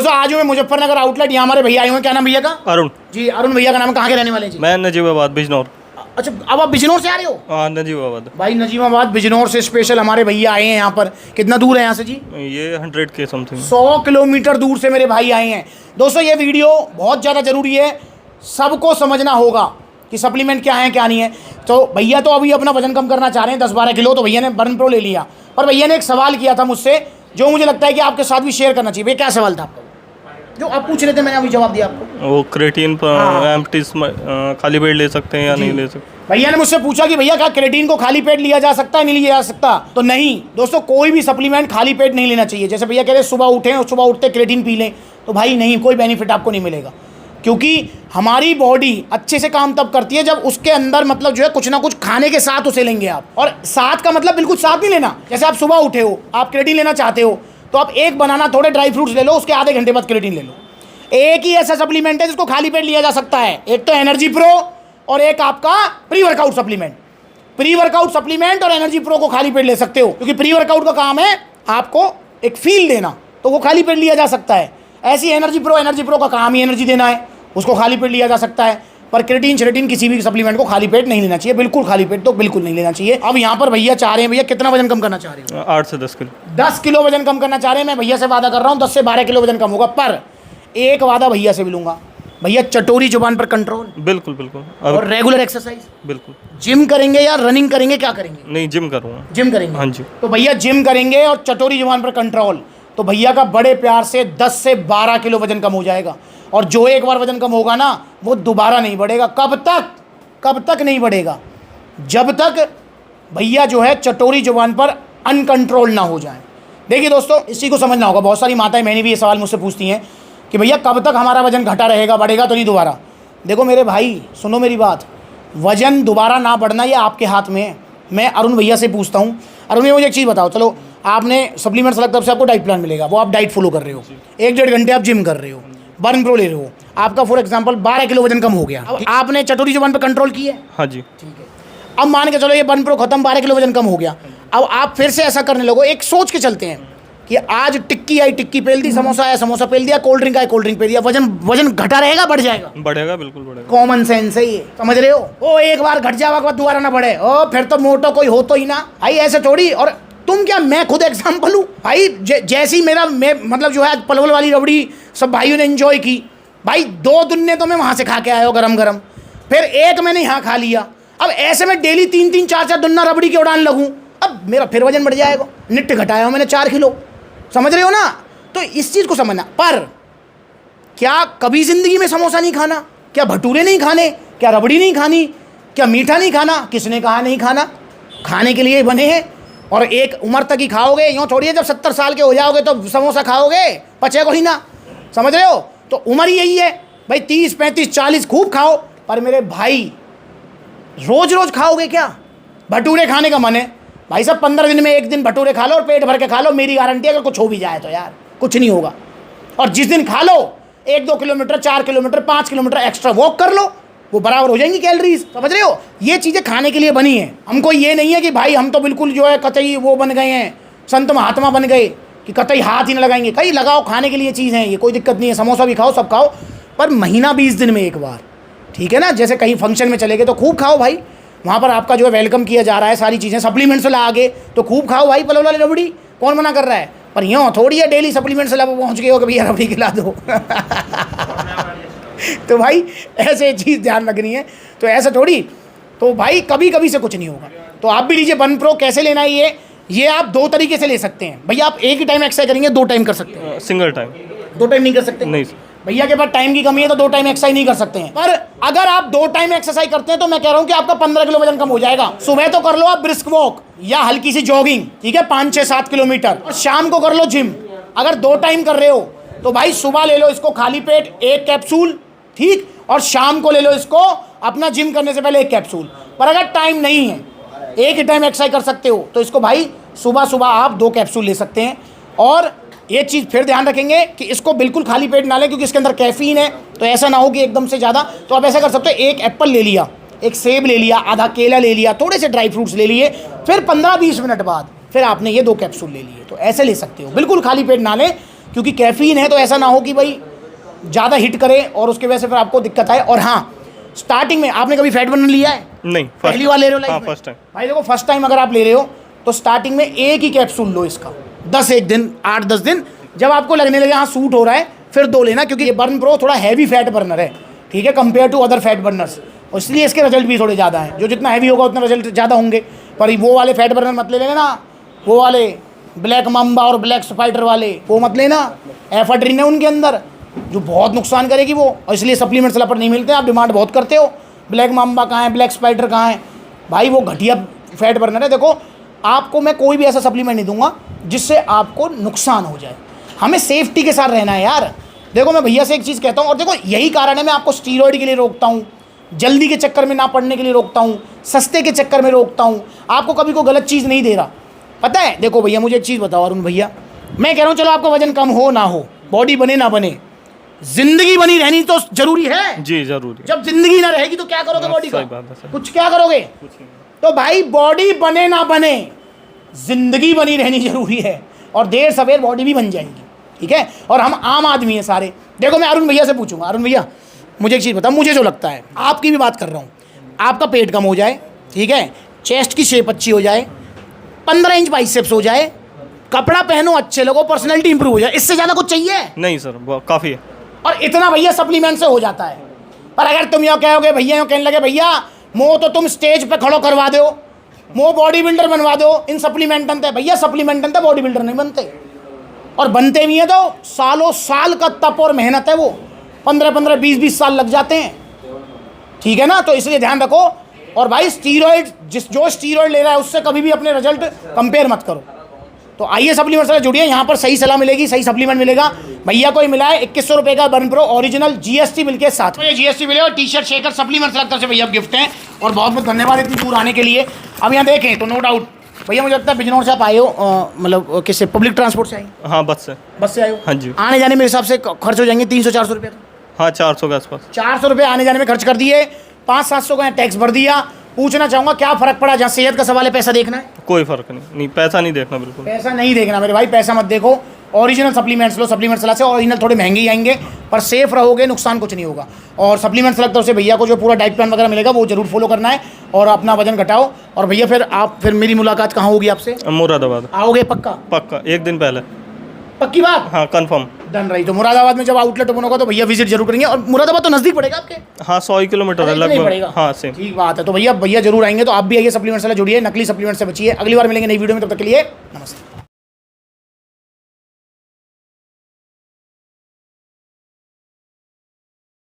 दोस्तों आज मैं मुजफ्फरनगर आउटलेट, यहाँ हमारे भैया आए हुए हैं। क्या नाम भैया का? अरुण जी अरुण भैया का नाम है। कहाँ के रहने वाले हैं जी? मैं नजीबाबाद बिजनौर। अच्छा, अब आप बिजनौर से आ रहे हो? हाँ नजीबाबाद। भाई नजीबाबाद बिजनौर से स्पेशल हमारे भैया आए हैं यहाँ पर। कितना दूर है यहाँ से जी? ये 100 के समथिंग 100 किलोमीटर दूर से मेरे भाई आए हैं। दोस्तों ये वीडियो बहुत ज़्यादा ज़रूरी है, सबको समझना होगा कि सप्लीमेंट क्या है क्या नहीं है। तो भैया तो अभी अपना वजन कम करना चाह रहे हैं 10-12 किलो, तो भैया ने बर्न प्रो ले लिया। पर भैया ने एक सवाल किया था मुझसे, जो मुझे लगता है कि आपके साथ भी शेयर करना चाहिए। भैया क्या सवाल था आपका जो आप पूछ रहे थे? मैंने अभी जवाब दिया आपको। वो क्रेटीन एम्प्टीज खाली पेट ले सकते हैं या नहीं ले सकते? भैया ने मुझसे पूछा कि भैया क्या क्रेटीन को खाली पेट लिया जा सकता है, नहीं लिया जा सकता? तो नहीं दोस्तों, कोई भी सप्लीमेंट खाली पेट नहीं लेना चाहिए। जैसे भैया कह रहे सुबह उठें और सुबह उठते क्रेटीन पी लें, तो भाई नहीं, कोई बेनिफिट आपको नहीं मिलेगा। क्योंकि हमारी बॉडी अच्छे से काम तब करती है जब उसके अंदर मतलब जो है कुछ ना कुछ खाने के साथ उसे लेंगे आप। और साथ का मतलब बिल्कुल साथ नहीं लेना। जैसे आप सुबह उठे हो, आप क्रेटीन लेना चाहते हो, तो आप एक बनाना, थोड़े ड्राई फ्रूट्स ले लो, उसके आधे घंटे बाद क्रेटीन ले लो। एक ही ऐसा सप्लीमेंट है जिसको खाली पेट लिया जा सकता है, एक तो एनर्जी प्रो और एक आपका pre workout supplement. Pre workout supplement और एनर्जी प्रो को खाली पेट ले सकते हो, क्योंकि प्री वर्कआउट का काम है आपको एक फील देना, तो वो खाली पेट लिया जा सकता है। ऐसी एनर्जी प्रो का काम ही एनर्जी देना है, उसको खाली पेट लिया जा सकता है। पर क्रेटीन किसी भी सप्लीमेंट को खाली पेट नहीं लेना चाहिए, बिल्कुल खाली पेट तो बिल्कुल नहीं लेना चाहिए। अब यहाँ पर भैया चाह रहे हैं, भैया कितना वजन कम करना चाह रहे हो? 8 से 10 किलो। 10 किलो वजन कम करना चाह रहे हैं। मैं भैया से वादा कर रहा हूँ 10 से 12 किलो वजन कम होगा। पर एक वादा भैया से भी लूंगा, भैया चटोरी जुबान पर कंट्रोल। बिल्कुल बिल्कुल। और रेगुलर एक्सरसाइज। बिल्कुल। जिम करेंगे या रनिंग करेंगे, क्या करेंगे? नहीं, जिम करूँगा। जिम करेंगे? हाँ जी। तो भैया जिम करेंगे और चटोरी जुबान पर कंट्रोल, तो भैया का बड़े प्यार से 10 से 12 किलो वजन कम हो जाएगा। और जो एक बार वजन कम होगा ना, वो दोबारा नहीं बढ़ेगा। कब तक नहीं बढ़ेगा? जब तक भैया जो है चटोरी जुबान पर अनकंट्रोल ना हो जाए। देखिए दोस्तों, इसी को समझना होगा। बहुत सारी माताएं, मैंने भी ये सवाल मुझसे पूछती हैं कि भैया कब तक हमारा वजन घटा रहेगा, बढ़ेगा तो नहीं दोबारा? देखो मेरे भाई, सुनो मेरी बात, वजन दोबारा ना बढ़ना ये आपके हाथ में है। मैं अरुण भैया से पूछता हूँ, अरुण भैया मुझे एक चीज़ बताओ, चलो आपने सप्लीमेंट सेलेक्ट, तब से आपको डाइट प्लान मिलेगा, वो आप डाइट फॉलो कर रहे हो, 1-1.5 घंटे आप जिम कर रहे हो, बर्न प्रो ले रहे हो, आपका फॉर एग्जांपल 12 किलो वजन कम हो गया। अब आपने चटोरी जुबान पर कंट्रोल की है? हाँ जी। ठीक है। अब मान के चलो ये बर्न प्रो खत्म, 12 किलो वजन कम हो गया। अब आप फिर से ऐसा करने लगो, एक सोच के चलते हैं कि आज टिक्की आई, टिक्की पेल दी, समोसा आया, समोसा पेल दिया, कोल्ड ड्रिंक आई, कोल्ड ड्रिंक पेल दिया। वजन घटा रहेगा, बढ़ जाएगा? बढ़ेगा, बिल्कुल बढ़ेगा। कॉमन सेंस है ये, समझ रहे हो? ओ एक बार घट जाएगा, बाद दोबारा ना बढ़े, ओ फिर तो मोटो कोई हो तो ही ना भाई, ऐसे थोड़ी। और तुम क्या, मैं खुद एग्जाम्पल हूँ भाई। जैसी मतलब जो है आज पलवल वाली रबड़ी सब भाइयों ने एंजॉय की भाई, 2 दुन्ने तो मैं वहाँ से खा के आया हूँ गरम, फिर एक मैंने यहाँ खा लिया। अब ऐसे में डेली 3-3, 4-4 दुन्ना रबड़ी के उड़ान लगूँ, अब मेरा फिर वजन बढ़ जाएगा। निट्ट घटाया हूँ मैंने 4 किलो, समझ रहे हो ना? तो इस चीज़ को समझना। पर क्या कभी ज़िंदगी में समोसा नहीं खाना? क्या भटूरे नहीं खाने? क्या रबड़ी नहीं खानी? क्या मीठा नहीं खाना? किसने कहा नहीं खाना? खाने के लिए बने हैं, और एक उम्र तक ही खाओगे। यूँ थोड़ी है जब 70 साल के हो जाओगे तो समोसा खाओगे, पचेगा ही ना, समझ रहे हो? तो उम्र यही है भाई, 30, 35, 40 खूब खाओ। पर मेरे भाई रोज़ खाओगे क्या? भटूरे खाने का मन है भाई साहब, 15 दिन में 1 दिन भटूरे खा लो और पेट भर के खा लो, मेरी गारंटी है अगर कुछ हो भी जाए तो यार कुछ नहीं होगा। और जिस दिन खा लो 1-2 kilometre, 4 kilometre, 5 kilometre extra walk कर लो, वो बराबर हो जाएंगी कैलोरीज, समझ रहे हो? ये चीज़ें खाने के लिए बनी है। हमको ये नहीं है कि भाई हम तो बिल्कुल जो है कतई वो बन गए हैं, संत महात्मा बन गए कि कतई हाथ ही न लगाएंगे। कहीं लगाओ, खाने के लिए चीज़ है ये, कोई दिक्कत नहीं है। समोसा भी खाओ, सब खाओ, पर महीना 20 दिन में एक बार, ठीक है ना? जैसे कहीं फंक्शन में चले गए तो खूब खाओ भाई, वहाँ पर आपका जो है वेलकम किया जा रहा है, सारी चीज़ें सप्लीमेंट से ला आगे तो खूब खाओ भाई, पलवल वाली रबड़ी, कौन मना कर रहा है? पर यूँ थोड़ी है डेली सप्लीमेंट से ला पहुँच गए हो कि भैया रबड़ी खिला दो। तो भाई ऐसे चीज़ ध्यान रखनी है, तो ऐसा थोड़ी। तो भाई कभी से कुछ नहीं होगा। तो आप भी लीजिए बर्न प्रो। कैसे लेना है ये आप 2 तरीके से ले सकते हैं भैया। आप एक ही टाइम एक्सरसाइज करेंगे, 2 टाइम कर सकते हैं? Single time. 2 टाइम नहीं कर सकते? नहीं भैया के पास टाइम की कमी है तो 2 टाइम एक्सरसाइज नहीं कर सकते हैं। पर अगर आप 2 टाइम एक्सरसाइज करते हैं तो मैं कह रहा हूं कि आपका 15 किलो वजन कम हो जाएगा। सुबह तो कर लो आप ब्रिस्क वॉक या हल्की सी जॉगिंग, ठीक है, 5-6-7 किलोमीटर, और शाम को कर लो जिम। अगर 2 टाइम कर रहे हो तो भाई सुबह ले लो इसको खाली पेट 1 कैप्सूल, ठीक, और शाम को ले लो इसको अपना जिम करने से पहले 1 कैप्सूल। पर अगर टाइम नहीं है, एक ही टाइम एक्सरसाइज कर सकते हो, तो इसको भाई सुबह आप 2 कैप्सूल ले सकते हैं। और ये चीज़ फिर ध्यान रखेंगे कि इसको बिल्कुल खाली पेट ना लें, क्योंकि इसके अंदर कैफीन है, तो ऐसा ना हो कि एकदम से ज़्यादा। तो आप ऐसा कर सकते हो, 1 एप्पल ले लिया, 1 सेब ले लिया, आधा केला ले लिया, थोड़े से ड्राई फ्रूट्स ले लिए, फिर 15-20 मिनट बाद फिर आपने ये 2 कैप्सूल ले लिए, तो ऐसे ले सकते हो, बिल्कुल खाली पेट ना लें। क्योंकि कैफीन है तो ऐसा ना हो कि भाई ज़्यादा हिट करे और उसके वजह से फिर आपको दिक्कत आए। और हाँ, स्टार्टिंग में आपने कभी फैट बर्नर लिया है? नहीं, पहली बार ले रहे हो लाइफ हाँ, में? First time. भाई देखो, फर्स्ट टाइम अगर आप ले रहे हो तो स्टार्टिंग में एक ही कैप्सूल लो इसका, 1 दिन 8-10 दिन, जब आपको लगने लगे हाँ सूट हो रहा है फिर 2 लेना, क्योंकि ये बर्न प्रो थोड़ा हैवी फैट बर्नर है, ठीक है, compare to other fat burners, और इसलिए इसके रिजल्ट भी थोड़े ज़्यादा हैं। जो जितना हैवी होगा उतना रिजल्ट ज़्यादा होंगे। पर वो वाले फैट बर्नर मत ले लेना ना, वो वाले ब्लैक मम्बा और ब्लैक स्पाइडर वाले, वो मत लेना। एफाड्रिन है उनके अंदर जो बहुत नुकसान करेगी वो, और इसलिए सप्लीमेंट्स पर नहीं मिलते हैं। आप डिमांड बहुत करते हो, ब्लैक मम्बा कहाँ है, ब्लैक स्पाइडर कहाँ है? भाई वो घटिया फैट बर्नर है। देखो, आपको मैं कोई भी ऐसा सप्लीमेंट नहीं दूंगा जिससे आपको नुकसान हो जाए। हमें सेफ्टी के साथ रहना है यार। देखो, मैं भैया से एक चीज़ कहता हूँ, और देखो यही कारण है मैं आपको स्टीरॉयड के लिए रोकता हूँ, जल्दी के चक्कर में ना पड़ने के लिए रोकता हूँ, सस्ते के चक्कर में रोकता हूँ, आपको कभी कोई गलत चीज़ नहीं दे रहा। पता है, देखो भैया मुझे एक चीज़ बताओ अरुण भैया, मैं कह रहा हूँ चलो आपका वजन कम हो ना हो, बॉडी बने ना बने, जिंदगी बनी रहनी तो जरूरी है। जी जरूरी। जब जिंदगी ना रहेगी तो क्या करोगे बॉडी का? सही बात है सर। कुछ क्या करोगे? तो भाई बॉडी बने ना बने, जिंदगी बनी रहनी जरूरी है, और देर सवेर बॉडी भी बन जाएगी, ठीक है। और हम आम आदमी हैं सारे। देखो, मैं अरुण भैया से पूछूंगा, अरुण भैया मुझे एक चीज़ बताओ, मुझे जो लगता है, आपकी भी बात कर रहा हूँ, आपका पेट कम हो जाए, ठीक है, चेस्ट की शेप अच्छी हो जाए, 15 इंच बाइसेप्स हो जाए, कपड़ा पहनो अच्छे लगो, पर्सनैलिटी इंप्रूव हो जाए, इससे ज़्यादा कुछ चाहिए? नहीं सर, काफ़ी है। और इतना भैया सप्लीमेंट से हो जाता है। पर अगर तुम यूँ कहोगे, भैया यूँ कहने लगे भैया मो तो तुम स्टेज पे खड़ो करवा दो, मो बॉडी बिल्डर बनवा दो, इन सप्लीमेंट अंत है भैया, सप्लीमेंट अंत है, बॉडी बिल्डर नहीं बनते। और बनते भी हैं तो सालों साल का तप और मेहनत है, वो 15-15, 20-20 साल लग जाते हैं, ठीक है ना। तो इसलिए ध्यान रखो। और भाई स्टीरॉयड, जो स्टीरॉयड ले रहा है उससे कभी भी अपने रिजल्ट कंपेयर मत करो। तो आइए सप्लीमेंट से जुड़िए, यहाँ पर सही सलाह मिलेगी, सही सप्लीमेंट मिलेगा। भैया को ही मिला है 2100 रुपये का burn pro original GST bill के साथ। ये जीएसटी बिल है और टी शर्ट शेकर सप्लीमेंट तरफ से भैया गिफ्ट हैं, और बहुत बहुत धन्यवाद इतनी दूर आने के लिए। अब यहाँ देखें तो नो डाउट भैया, मुझे लगता है बिजनौर से आप आए हो, मतलब किससे, पब्लिक ट्रांसपोर्ट से आए? हाँ, बस से। बस से आए हो? हाँ जी। आने जाने मेरे हिसाब से खर्च हो जाएंगे 300-400 रुपये का। हाँ, 400 के आसपास। 400 रुपये आने जाने में खर्च कर दिए, 500-700 का टैक्स भर दिया। पूछना चाहूँगा क्या फ़र्क पड़ा? जहाँ सेहत का सवाल है, पैसा देखना है? कोई फ़र्क नहीं, पैसा नहीं देखना, बिल्कुल पैसा नहीं देखना मेरे भाई, पैसा मत देखो। ओरिजिनल सप्लीमेंट्स लो, सप्लीमेंट्स सलाह से। ओरिजिनल थोड़े महंगे ही आएंगे पर सेफ रहोगे, नुकसान कुछ नहीं होगा। और सप्लीमेंट्स सलाह तरफ से भैया को जो पूरा डाइट प्लान वगैरह मिलेगा वो जरूर फॉलो करना है, और अपना वजन घटाओ। और भैया फिर मेरी मुलाकात कहाँ होगी आपसे? मुरादाबाद। आओगे पक्का? पक्का, 1 दिन पहले। पक्की बात? हाँ, कंफर्म। डन रही। तो मुरादाबाद में जब आउटलेट ओपन होगा तो भैया विजिट जरूर करेंगे। और मुरादाबाद तो नज़दीक पड़ेगा आपके? हाँ, 100 किलोमीटर है लगभग। हाँ, सेम। ठीक बात है। तो भैया जरूर आएंगे, तो आप भी आइए, सप्लीमेंट से जुड़िए, नकली सप्लीमेंट से बचिए। अगली बार मिलेंगे नई वीडियो में, तब तक के लिए नमस्ते।